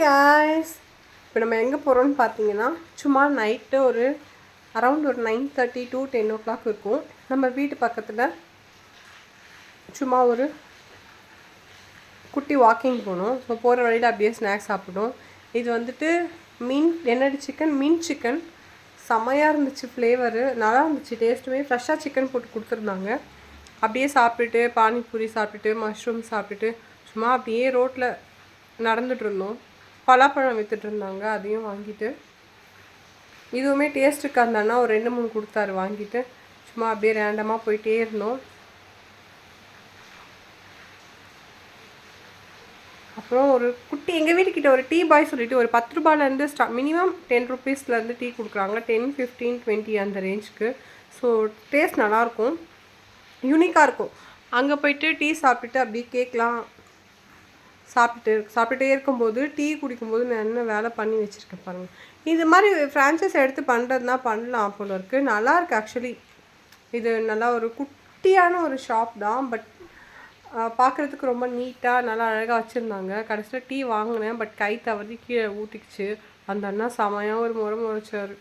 Guys, இப்போ நம்ம எங்கே போகிறோம்னு பார்த்தீங்கன்னா, சும்மா நைட்டு ஒரு அரௌண்ட் ஒரு 9:30 to 10 o'clock இருக்கும். நம்ம வீட்டு பக்கத்தில் சும்மா ஒரு குட்டி வாக்கிங் போகணும். ஸோ போகிற வழியில் அப்படியே ஸ்நாக்ஸ் சாப்பிட்டோம். இது வந்துட்டு என்னடி சிக்கன், மீன் சிக்கன் செம்மையாக இருந்துச்சு. ஃப்ளேவரு நல்லா இருந்துச்சு. டேஸ்ட்டுமே ஃப்ரெஷ்ஷாக சிக்கன் போட்டு கொடுத்துருந்தாங்க. அப்படியே சாப்பிட்டுட்டு பானிபூரி சாப்பிட்டுட்டு மஷ்ரூம் சாப்பிட்டுட்டு சும்மா அப்படியே ரோட்டில் நடந்துட்டு இருந்தோம். பலாப்பழம் விற்றுட்டு இருந்தாங்க, அதையும் வாங்கிட்டு இதுவுமே டேஸ்ட் இருக்காந்தானா ஒரு 2-3 கொடுத்தாரு. வாங்கிட்டு சும்மா அப்படியே ரேண்டமாக போயிட்டே இருந்தோம். அப்புறம் ஒரு குட்டி எங்கள் வீட்டுக்கிட்ட ஒரு டீ பாய் சொல்லிட்டு ஒரு 10 ரூபாயிலேருந்து மினிமம் 10 rupeesலேருந்து டீ கொடுக்குறாங்க. 10, 15, 20 அந்த ரேஞ்சுக்கு. ஸோ டேஸ்ட் நல்லாயிருக்கும், யூனிக்காக இருக்கும். அங்கே போயிட்டு டீ சாப்பிட்டுட்டு அப்படியே கேட்கலாம். சாப்பிட்டுட்டே இருக்கும்போது டீ குடிக்கும்போது நான் என்ன வேலை பண்ணி வச்சுருக்கேன் பாருங்கள். இது மாதிரி ஃப்ரான்ச்சைஸ் எடுத்து பண்ணுறதுனா பண்ணலாம் போல இருக்குது. நல்லாயிருக்கு ஆக்சுவலி. இது நல்லா ஒரு குட்டியான ஒரு ஷாப் தான். பட் பார்க்குறதுக்கு ரொம்ப நீட்டாக நல்லா அழகாக வச்சுருந்தாங்க. கடைசியில் டீ வாங்கினேன், பட் கை தவறி கீழே ஊற்றிக்கிச்சு. அந்த அண்ணா செமையாக ஒரு முறை முறைச்சார்.